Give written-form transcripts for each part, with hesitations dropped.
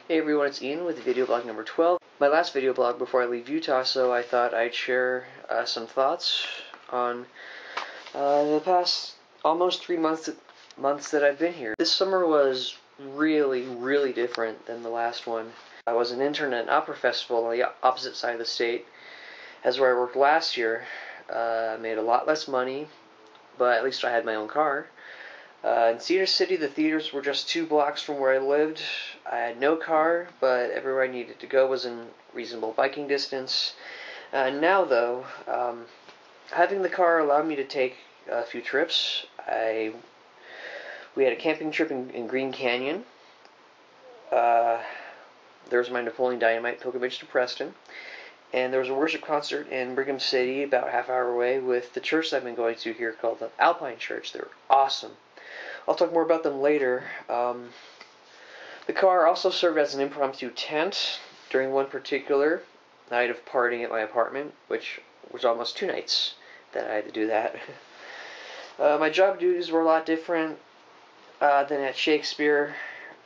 Hey everyone, it's Ian with video blog number 12. My last video blog before I leave Utah, so I thought I'd share some thoughts on the past almost 3 months that I've been here. This summer was really different than the last one. I was an intern at an opera festival on the opposite side of the state as where I worked last year. I made a lot less money, but at least I had my own car. In Cedar City, the theaters were just 2 blocks from where I lived. I had no car, but everywhere I needed to go was in reasonable biking distance. Now, though, having the car allowed me to take a few trips. We had a camping trip in Green Canyon. There was my Napoleon Dynamite pilgrimage to Preston. And there was a worship concert in Brigham City, about a half-hour away, with the church I've been going to here called the Alpine Church. They're awesome. I'll talk more about them later. The car also served as an impromptu tent during one particular night of partying at my apartment, which was almost 2 nights that I had to do that. My job duties were a lot different than at Shakespeare.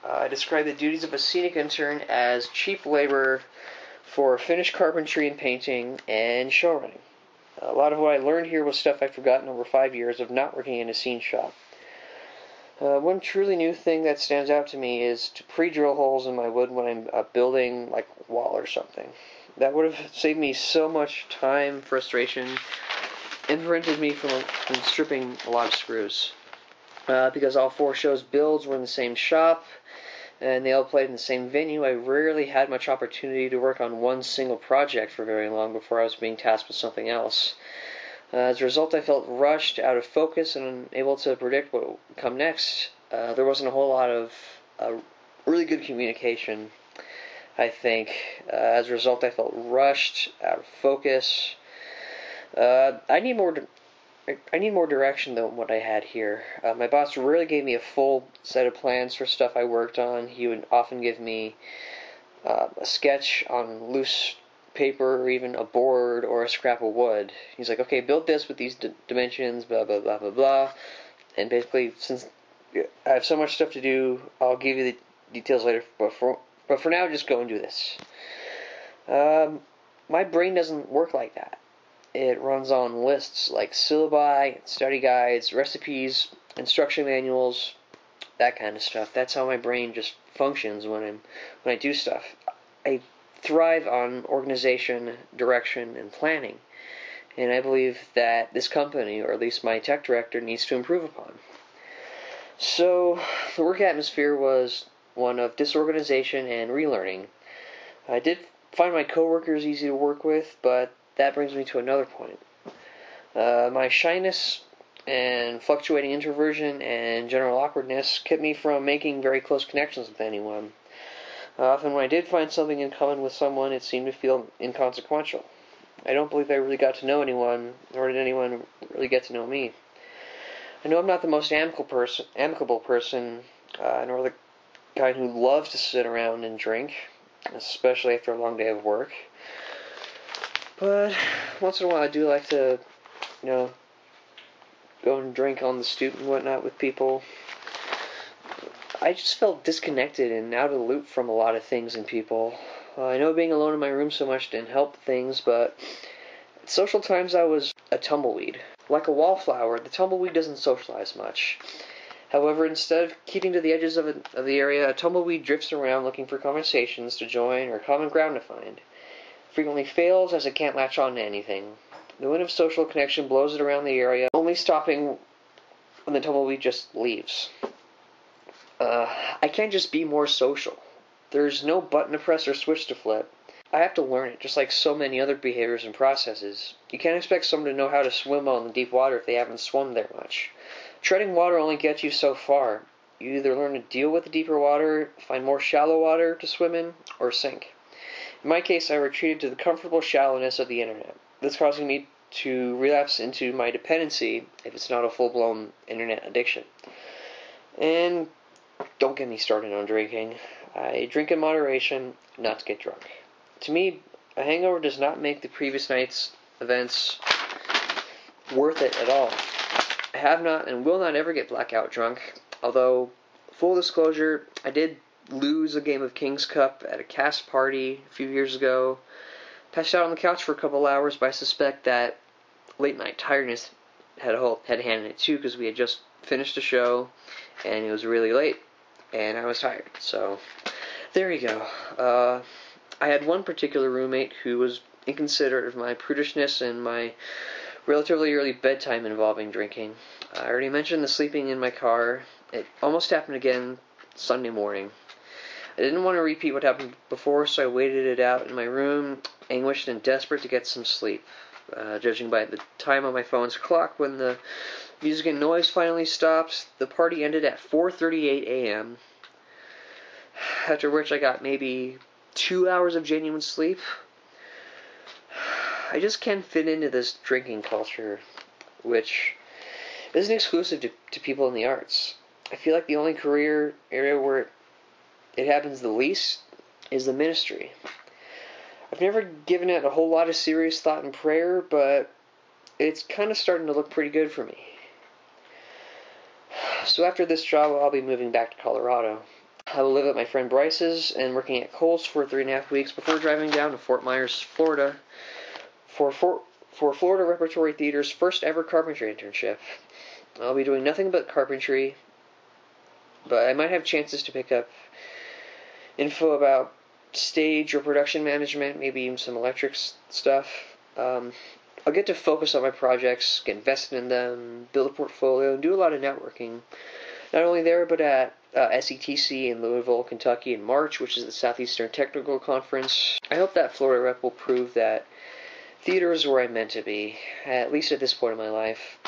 I describe the duties of a scenic intern as cheap labor for finished carpentry and painting and show running. A lot of what I learned here was stuff I'd forgotten over 5 years of not working in a scene shop. One truly new thing that stands out to me is to pre-drill holes in my wood when I'm building like a wall or something. That would have saved me so much time, frustration, and prevented me from stripping a lot of screws. Because all 4 shows' builds were in the same shop, and they all played in the same venue, I rarely had much opportunity to work on one single project for very long before I was being tasked with something else. As a result, I felt rushed, out of focus, and unable to predict what would come next. There wasn't a whole lot of really good communication, I think. As a result, I felt rushed, out of focus. I need more direction than what I had here. My boss rarely gave me a full set of plans for stuff I worked on. He would often give me a sketch on loose paper or even a board or a scrap of wood. He's like, okay, build this with these dimensions, blah, blah, blah, blah, blah. And basically, since I have so much stuff to do, I'll give you the details later. But for now, just go and do this. My brain doesn't work like that. It runs on lists like syllabi, study guides, recipes, instruction manuals, that kind of stuff. That's how my brain just functions when I do stuff. I thrive on organization, direction, and planning. And I believe that this company, or at least my tech director, needs to improve upon. So, the work atmosphere was one of disorganization and relearning. I did find my coworkers easy to work with, but that brings me to another point. My shyness and fluctuating introversion and general awkwardness kept me from making very close connections with anyone. Often when I did find something in common with someone, it seemed to feel inconsequential. I don't believe I really got to know anyone, nor did anyone really get to know me. I know I'm not the most amicable person, nor the kind who loves to sit around and drink, especially after a long day of work. But once in a while I do like to, go and drink on the stoop and whatnot with people. I just felt disconnected and out of the loop from a lot of things and people. I know being alone in my room so much didn't help things, but at social times I was a tumbleweed. Like a wallflower, the tumbleweed doesn't socialize much. However, instead of keeping to the edges of the area, a tumbleweed drifts around looking for conversations to join or common ground to find. Frequently fails as it can't latch on to anything. The wind of social connection blows it around the area, only stopping when the tumbleweed just leaves. I can't just be more social. There's no button to press or switch to flip. I have to learn it, just like so many other behaviors and processes. You can't expect someone to know how to swim on the deep water if they haven't swum there much. Treading water only gets you so far. You either learn to deal with the deeper water, find more shallow water to swim in, or sink. In my case, I retreated to the comfortable shallowness of the internet. This causing me to relapse into my dependency, if it's not a full-blown internet addiction. And don't get me started on drinking. I drink in moderation, not to get drunk. To me, a hangover does not make the previous night's events worth it at all. I have not and will not ever get blackout drunk, although, full disclosure, I did lose a game of King's Cup at a cast party a few years ago. Passed out on the couch for a couple hours, but I suspect that late night tiredness had a hand in it too, because we had just finished a show and it was really late and I was tired. So there you go. I had one particular roommate who was inconsiderate of my prudishness and my relatively early bedtime involving drinking. I already mentioned the sleeping in my car. It almost happened again Sunday morning. I didn't want to repeat what happened before, so I waited it out in my room, anguished and desperate to get some sleep. Judging by the time on my phone's clock when the music and noise finally stopped, the party ended at 4:38 a.m., after which I got maybe 2 hours of genuine sleep. I just can't fit into this drinking culture, which isn't exclusive to people in the arts. I feel like the only career area where it happens the least is the ministry. I've never given it a whole lot of serious thought and prayer, but it's kind of starting to look pretty good for me. So after this job, I'll be moving back to Colorado. I will live at my friend Bryce's and working at Kohl's for 3.5 weeks before driving down to Fort Myers, Florida for Florida Repertory Theater's first ever carpentry internship. I'll be doing nothing but carpentry, but I might have chances to pick up info about stage or production management, maybe even some electric stuff. I'll get to focus on my projects, get invested in them, build a portfolio, and do a lot of networking. Not only there, but at SETC in Louisville, Kentucky in March, which is the Southeastern Technical Conference. I hope that Florida rep will prove that theater is where I'm meant to be, at least at this point in my life.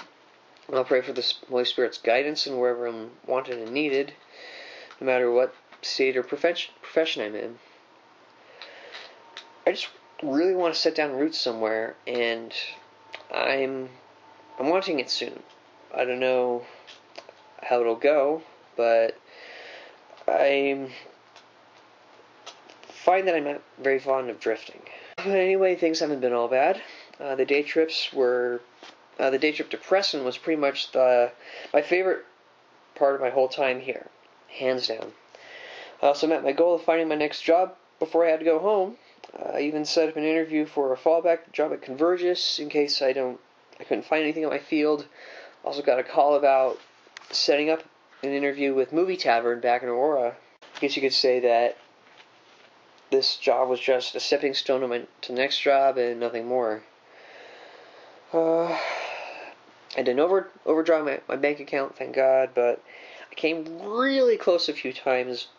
I'll pray for the Holy Spirit's guidance in wherever I'm wanted and needed, no matter what state or profession I'm in. I just really want to set down roots somewhere, and I'm wanting it soon. I don't know how it'll go, but I find that I'm not very fond of drifting. But anyway, things haven't been all bad. The day trip to Preston was pretty much my favorite part of my whole time here, hands down. I also met my goal of finding my next job before I had to go home. I even set up an interview for a fallback job at Convergys in case I couldn't find anything in my field. Also got a call about setting up an interview with Movie Tavern back in Aurora. I guess you could say that this job was just a stepping stone to the next job and nothing more. I didn't overdraw my bank account, thank God, but I came really close a few times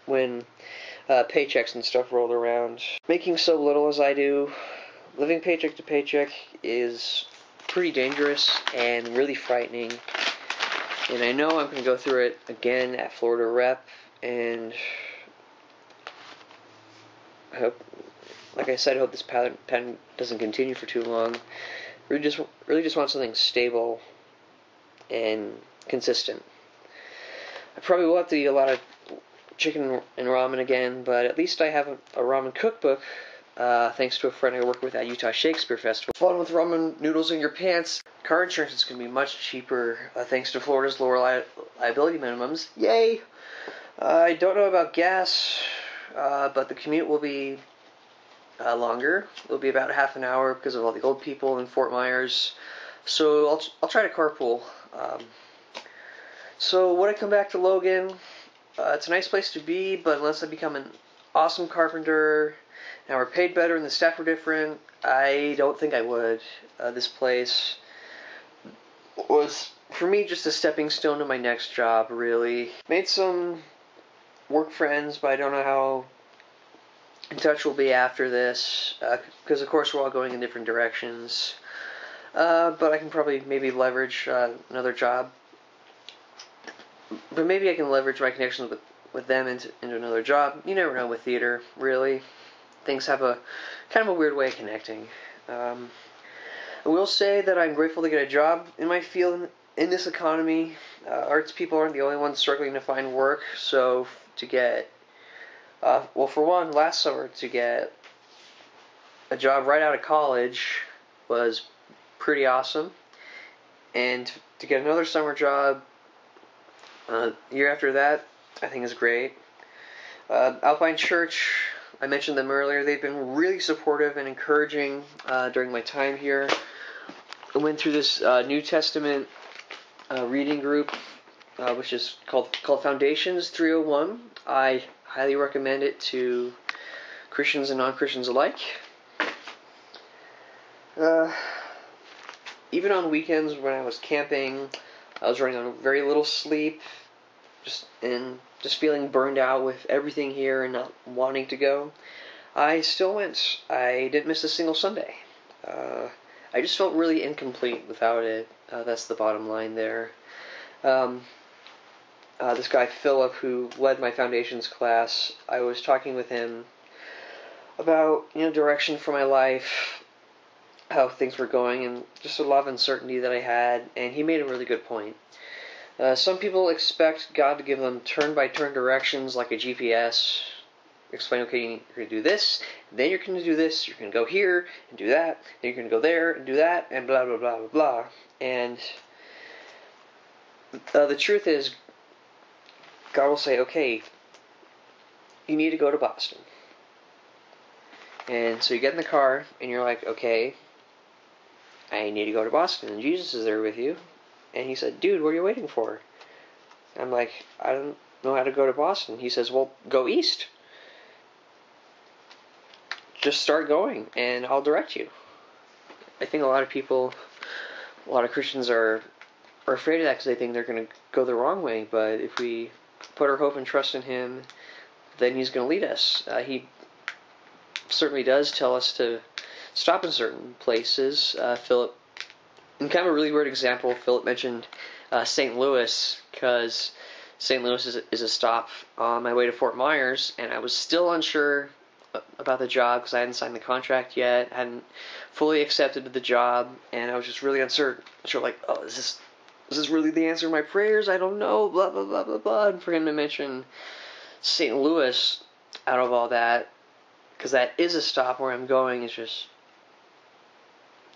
when paychecks and stuff rolled around. Making so little as I do, living paycheck to paycheck is pretty dangerous and really frightening. And I know I'm going to go through it again at Florida Rep, and I hope, like I said, I hope this pattern doesn't continue for too long. Really just want something stable and consistent. I probably will have to eat a lot of chicken and ramen again, but at least I have a ramen cookbook, thanks to a friend I work with at Utah Shakespeare Festival. Fun with ramen noodles in your pants. Car insurance is going to be much cheaper, thanks to Florida's lower liability minimums. Yay! I don't know about gas, but the commute will be longer. It'll be about half an hour because of all the old people in Fort Myers. So I'll try to carpool. So when I come back to Logan, it's a nice place to be, but unless I become an awesome carpenter and we're paid better and the staff were different, I don't think I would. This place was, for me, just a stepping stone to my next job, really. Made some work friends, but I don't know how in touch we'll be after this, because of course we're all going in different directions. But I can probably maybe leverage another job. But maybe I can leverage my connections with them into another job. You never know with theater, really. Things have a kind of a weird way of connecting. I will say that I'm grateful to get a job in my field in this economy. Arts people aren't the only ones struggling to find work, so to get, well, for one, last summer to get a job right out of college was pretty awesome. And to get another summer job year after that, I think is great. Alpine Church, I mentioned them earlier. They've been really supportive and encouraging during my time here. I went through this New Testament reading group, which is called Foundations 301. I highly recommend it to Christians and non-Christians alike. Even on weekends when I was camping, I was running on very little sleep, just feeling burned out with everything here and not wanting to go. I still went. I didn't miss a single Sunday. I just felt really incomplete without it. That's the bottom line there. This guy Philip, who led my foundations class, I was talking with him about direction for my life, how things were going, and just a lot of uncertainty that I had. And he made a really good point. Some people expect God to give them turn-by-turn directions like a GPS. Explain, okay, you're going to do this, then you're going to do this, you're going to go here and do that, then you're going to go there and do that, and blah, blah, blah, blah, blah. And the truth is, God will say, okay, you need to go to Boston. And so you get in the car, and you're like, okay, I need to go to Boston, and Jesus is there with you. And he said, dude, what are you waiting for? I'm like, I don't know how to go to Boston. He says, well, go east. Just start going, and I'll direct you. I think a lot of Christians are afraid of that because they think they're going to go the wrong way. But if we put our hope and trust in Him, then He's going to lead us. He certainly does tell us to stop in certain places. Philip, in kind of a really weird example, Philip mentioned St. Louis, because St. Louis is a stop on my way to Fort Myers, and I was still unsure about the job because I hadn't signed the contract yet, hadn't fully accepted the job, and I was just really uncertain. Sure, like, oh, is this really the answer to my prayers? I don't know, blah, blah, blah, blah, blah. And for him to mention St. Louis out of all that, because that is a stop where I'm going, it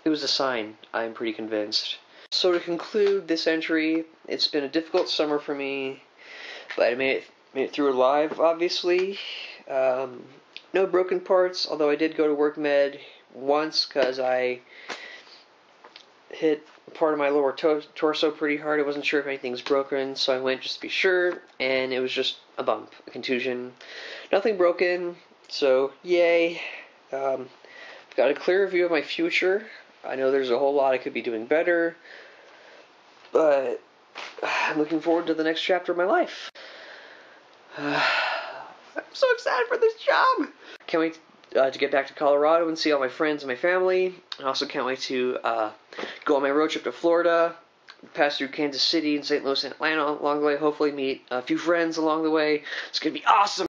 was a sign, I'm pretty convinced. So to conclude this entry, it's been a difficult summer for me, but I made it through alive, obviously. No broken parts, although I did go to work med once because I hit part of my lower torso pretty hard. I wasn't sure if anything's broken, so I went just to be sure, and it was just a bump, a contusion. Nothing broken, so yay. Got a clear view of my future. I know there's a whole lot I could be doing better, but I'm looking forward to the next chapter of my life. I'm so excited for this job. Can't wait to get back to Colorado and see all my friends and my family. I also can't wait to go on my road trip to Florida, pass through Kansas City and St. Louis and Atlanta along the way, hopefully meet a few friends along the way. It's going to be awesome.